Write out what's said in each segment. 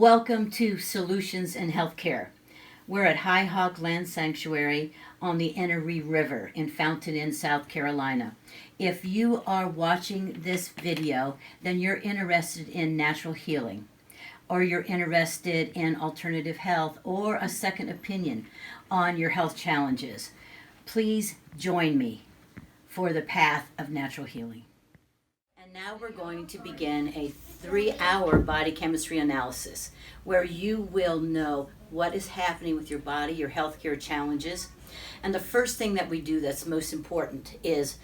Welcome to Solutions in Healthcare. We're at High Hog Land Sanctuary on the Enoree River in Fountain Inn, South Carolina. If you are watching this video, then you're interested in natural healing, or you're interested in alternative health or a second opinion on your health challenges. Please join me for the path of natural healing. And now we're going to begin a 3-hour body chemistry analysis where you will know what is happening with your body, your healthcare challenges. And the first thing that we do that's most important is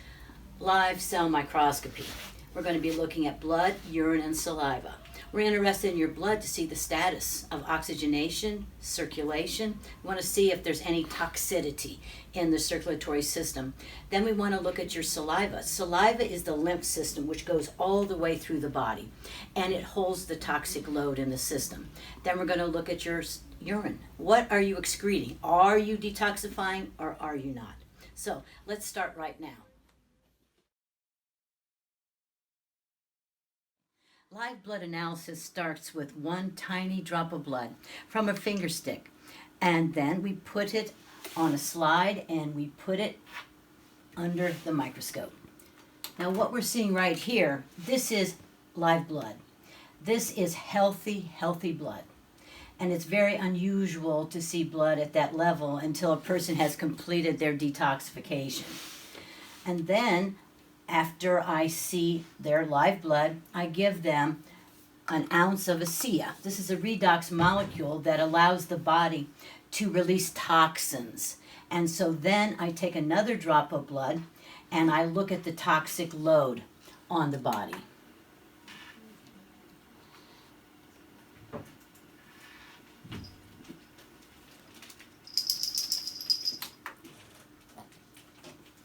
live cell microscopy. We're going to be looking at blood, urine, and saliva. We're interested in your blood to see the status of oxygenation, circulation. We want to see if there's any toxicity in the circulatory system. Then we want to look at your saliva. Saliva is the lymph system which goes all the way through the body, and it holds the toxic load in the system. Then we're going to look at your urine. What are you excreting? Are you detoxifying or are you not? So let's start right now. Live blood analysis starts with one tiny drop of blood from a finger stick, and then we put it on a slide and we put it under the microscope. Now what we're seeing right here, this is live blood. This is healthy blood. And it's very unusual to see blood at that level until a person has completed their detoxification. And then after I see their live blood, I give them an ounce of ASEA. This is a redox molecule that allows the body to release toxins. And so then I take another drop of blood and I look at the toxic load on the body.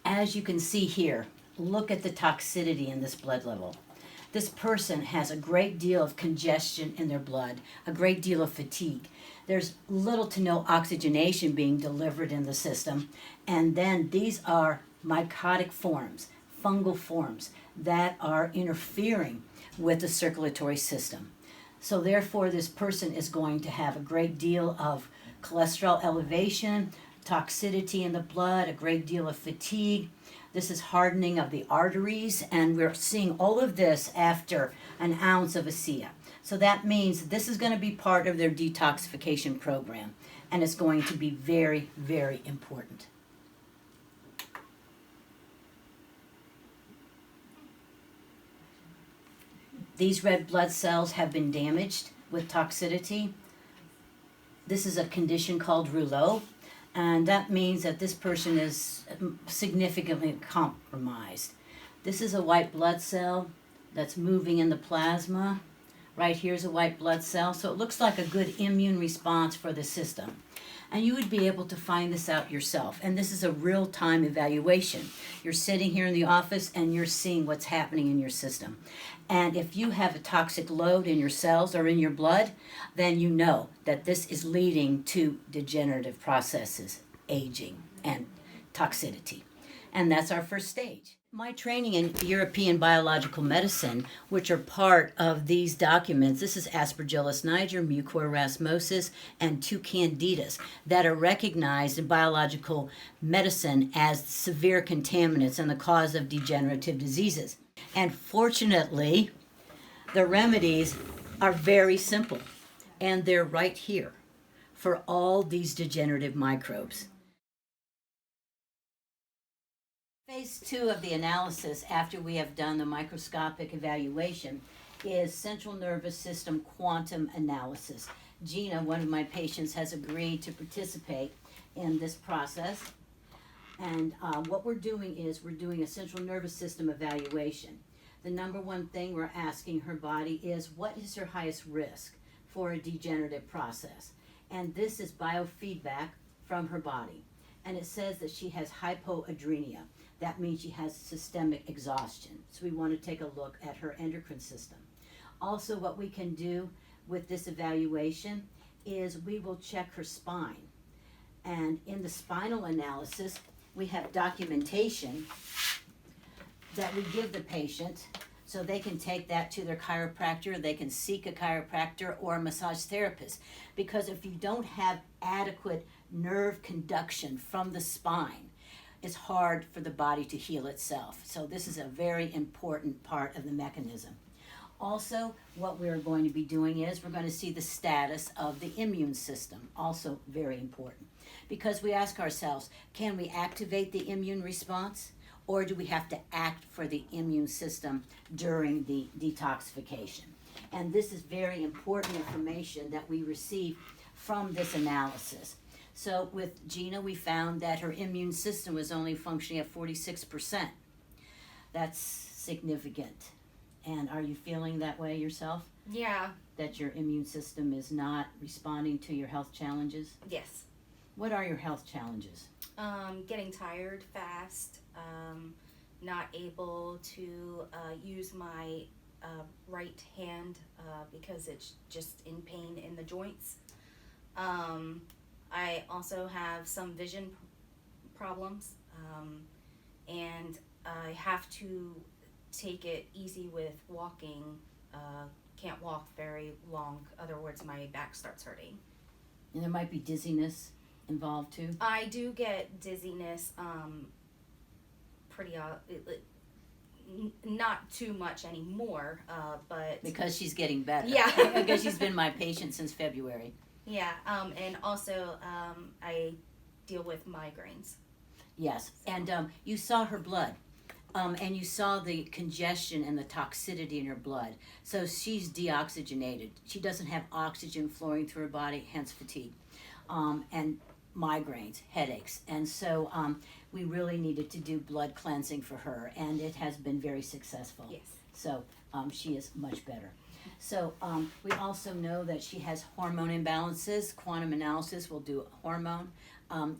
As you can see here, look at the toxicity in this blood level. This person has a great deal of congestion in their blood, a great deal of fatigue. There's little to no oxygenation being delivered in the system. And then these are mycotic forms, fungal forms that are interfering with the circulatory system. So therefore, this person is going to have a great deal of cholesterol elevation, toxicity in the blood, a great deal of fatigue. This is hardening of the arteries, and we're seeing all of this after an ounce of ASEA. So that means this is going to be part of their detoxification program, and it's going to be very, very important. These red blood cells have been damaged with toxicity. This is a condition called rouleau. And that means that this person is significantly compromised. This is a white blood cell that's moving in the plasma. Right here's a white blood cell. So it looks like a good immune response for the system. And you would be able to find this out yourself. And this is a real-time evaluation. You're sitting here in the office and you're seeing what's happening in your system. And if you have a toxic load in your cells or in your blood, then you know that this is leading to degenerative processes, aging, and toxicity. And that's our first stage. My training in European biological medicine, which are part of these documents, this is Aspergillus niger, mucormycosis, and 2 candidas that are recognized in biological medicine as severe contaminants and the cause of degenerative diseases. And fortunately, the remedies are very simple, and they're right here for all these degenerative microbes. Phase 2 of the analysis, after we have done the microscopic evaluation, is central nervous system quantum analysis. Gina, one of my patients, has agreed to participate in this process. And what we're doing is we're doing a central nervous system evaluation. The number one thing we're asking her body is, what is her highest risk for a degenerative process? And this is biofeedback from her body. And it says that she has hypoadrenia. That means she has systemic exhaustion. So we want to take a look at her endocrine system. Also, what we can do with this evaluation is we will check her spine. And in the spinal analysis, we have documentation that we give the patient So they can take that to their chiropractor, they can seek a chiropractor or a massage therapist. Because if you don't have adequate nerve conduction from the spine, it's hard for the body to heal itself. So this is a very important part of the mechanism. Also, what we're going to be doing is we're going to see the status of the immune system, also very important. Because we ask ourselves, can we activate the immune response? Or do we have to act for the immune system during the detoxification? And this is very important information that we receive from this analysis. So with Gina, we found that her immune system was only functioning at 46%. That's significant. And are you feeling that way yourself? Yeah. That your immune system is not responding to your health challenges? Yes. What are your health challenges? Getting tired fast, not able to use my right hand because it's just in pain in the joints. I also have some vision problems, and I have to take it easy with walking. Can't walk very long, other words my back starts hurting. And there might be dizziness involved too? I do get dizziness pretty not too much anymore, but because she's getting better. Yeah. Because she's been my patient since February. Yeah, and also I deal with migraines. Yes, and you saw her blood. And you saw the congestion and the toxicity in her blood. So she's deoxygenated. She doesn't have oxygen flowing through her body, hence fatigue. And migraines, headaches. And so we really needed to do blood cleansing for her, and it has been very successful. Yes. So she is much better. So we also know that she has hormone imbalances. Quantum analysis will do a hormone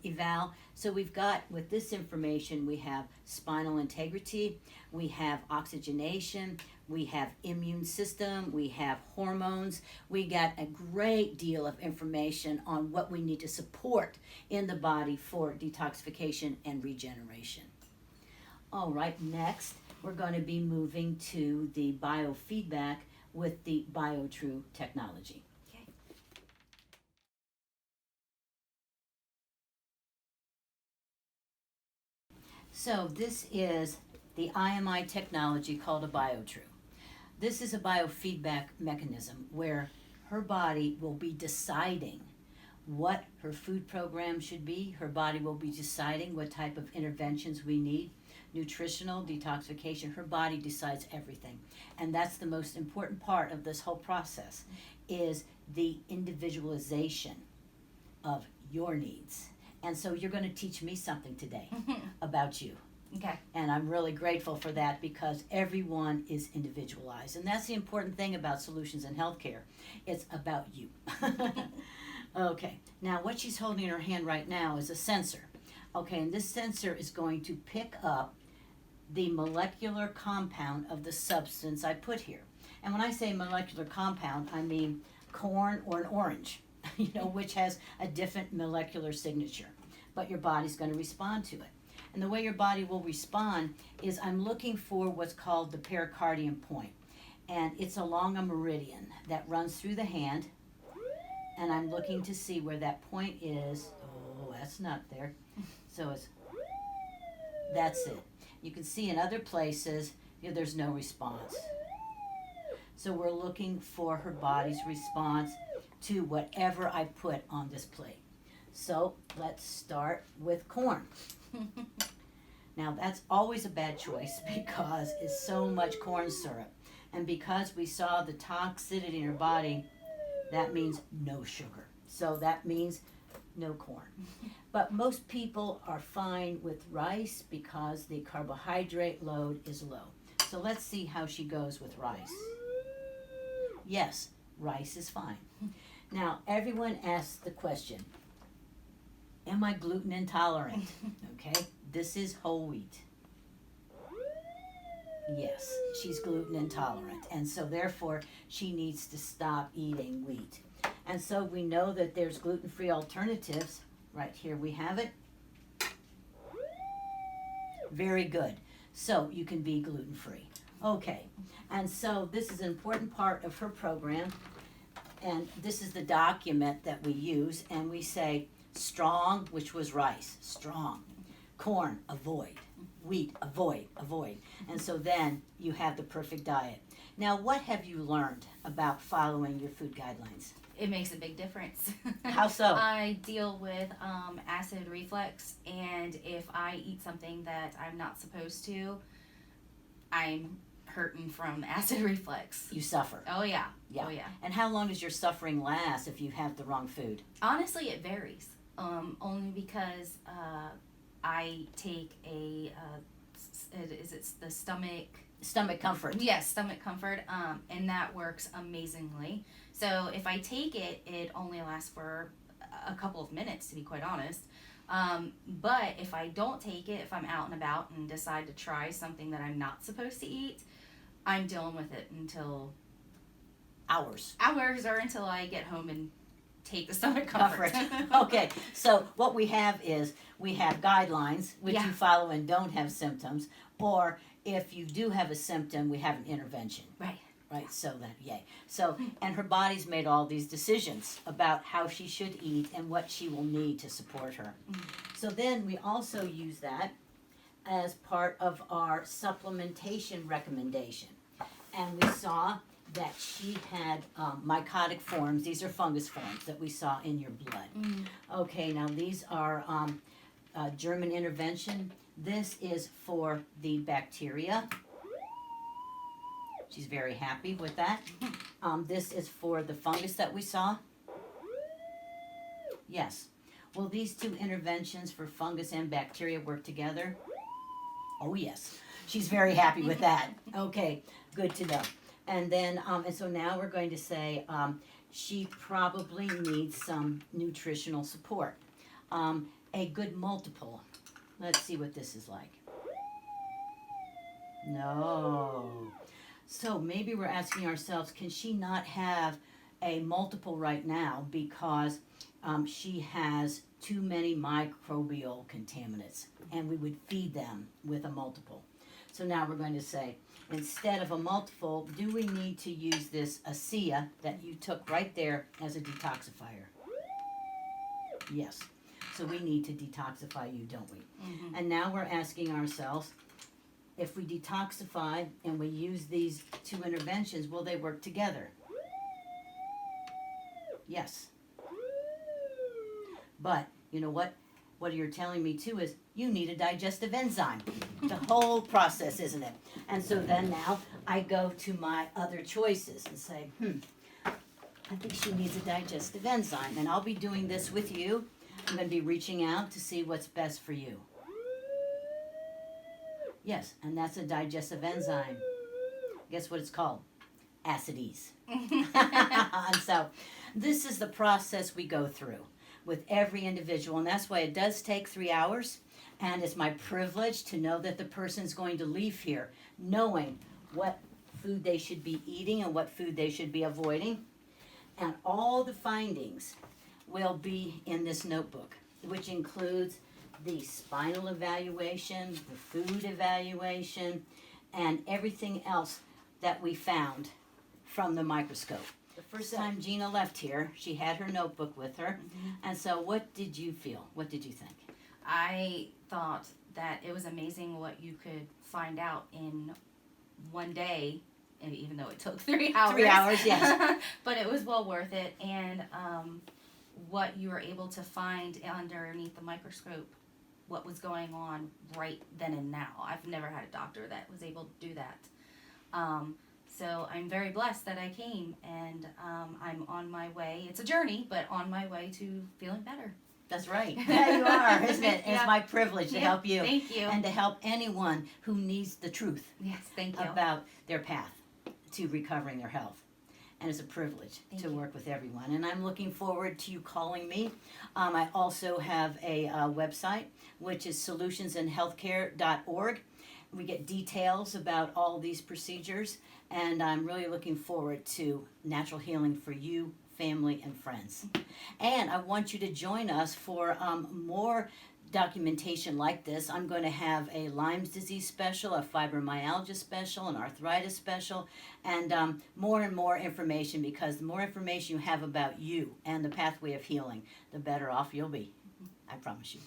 eval. So we've got, with this information, we have spinal integrity, we have oxygenation, we have immune system, we have hormones. We got a great deal of information on what we need to support in the body for detoxification and regeneration. All right, next we're going to be moving to the biofeedback with the BioTrue technology. Okay. So this is the IMI technology called a BioTrue. This is a biofeedback mechanism where her body will be deciding what her food program should be. Her body will be deciding what type of interventions we need. Nutritional, detoxification, her body decides everything. And that's the most important part of this whole process, is the individualization of your needs. And so you're going to teach me something today about you. Okay. And I'm really grateful for that, because everyone is individualized. And that's the important thing about solutions in healthcare. It's about you. Okay, now what she's holding in her hand right now is a sensor. Okay, and this sensor is going to pick up the molecular compound of the substance I put here. And when I say molecular compound, I mean corn or an orange, which has a different molecular signature. But your body's going to respond to it. And the way your body will respond is, I'm looking for what's called the pericardium point. And it's along a meridian that runs through the hand. And I'm looking to see where that point is. Oh, that's not there. So that's it. You can see in other places, there's no response. So we're looking for her body's response to whatever I put on this plate. So let's start with corn. Now that's always a bad choice, because it's so much corn syrup. And because we saw the toxicity in her body, that means no sugar. So that means no corn. But most people are fine with rice because the carbohydrate load is low. So let's see how she goes with rice. Yes, rice is fine. Now, everyone asks the question, am I gluten intolerant? Okay, this is whole wheat. Yes, she's gluten intolerant, and so therefore she needs to stop eating wheat. And so we know that there's gluten-free alternatives. Right here we have it. Very good. So you can be gluten-free. Okay, and so this is an important part of her program, and this is the document that we use, and we say strong, which was rice, strong. Corn, avoid. Wheat, avoid, avoid. And so then you have the perfect diet. Now, what have you learned about following your food guidelines? It makes a big difference. How so? I deal with acid reflux, and if I eat something that I'm not supposed to, I'm hurting from acid reflux. You suffer. Oh yeah. Yeah. Oh yeah. And how long does your suffering last if you have the wrong food? Honestly, it varies. Only because I take is it the stomach? Stomach comfort. Yes, stomach comfort, and that works amazingly. So if I take it, it only lasts for a couple of minutes, to be quite honest. But if I don't take it, if I'm out and about and decide to try something that I'm not supposed to eat, I'm dealing with it until Hours. or until I get home and take the stomach comfort. Okay, so what we have is we have guidelines which Yeah. you follow and don't have symptoms, or if you do have a symptom, we have an intervention. Right. Right, so that, yay. So, and her body's made all these decisions about how she should eat and what she will need to support her. So then we also use that as part of our supplementation recommendation. And we saw that she had mycotic forms. These are fungus forms that we saw in your blood. Okay, now these are German intervention. This is for the bacteria. She's very happy with that. This is for the fungus that we saw. Yes. Will these two interventions for fungus and bacteria work together? Oh, yes. She's very happy with that. Okay, good to know. And then, and so now we're going to say she probably needs some nutritional support. A good multiple. Let's see what this is like. No. So maybe we're asking ourselves, can she not have a multiple right now because she has too many microbial contaminants, and we would feed them with a multiple. So now we're going to say, instead of a multiple, do we need to use this ASEA that you took right there as a detoxifier? Yes. So we need to detoxify you, don't we? Mm-hmm. And now we're asking ourselves, if we detoxify and we use these two interventions, will they work together? Yes. But, you know what? What you're telling me too is you need a digestive enzyme. The whole process, isn't it? And so then now I go to my other choices and say, I think she needs a digestive enzyme. And I'll be doing this with you. I'm going to be reaching out to see what's best for you. Yes, and that's a digestive enzyme. Guess what it's called? Acides. And so this is the process we go through with every individual, and that's why it does take 3 hours, and it's my privilege to know that the person's going to leave here knowing what food they should be eating and what food they should be avoiding. And all the findings will be in this notebook, which includes the spinal evaluation, the food evaluation, and everything else that we found from the microscope. The first time Gina left here, she had her notebook with her. And so what did you feel? What did you think? I thought that it was amazing what you could find out in one day, and even though it took 3 hours. 3 hours, yes. But it was well worth it, and what you were able to find underneath the microscope, what was going on right then and now. I've never had a doctor that was able to do that. So I'm very blessed that I came, and I'm on my way. It's a journey, but on my way to feeling better. That's right. Yeah, you are, isn't it? Yeah. It's my privilege to help you. Thank you. And to help anyone who needs the truth Yes, thank you. about their path to recovering their health. And it's a privilege Thank to you. work with everyone. And I'm looking forward to you calling me. I also have a website, which is solutionsinhealthcare.org. We get details about all these procedures, and I'm really looking forward to natural healing for you, family, and friends. And I want you to join us for more documentation like this. I'm going to have a Lyme's disease special, a fibromyalgia special, an arthritis special, and more information, because the more information you have about you and the pathway of healing, the better off you'll be. I promise you.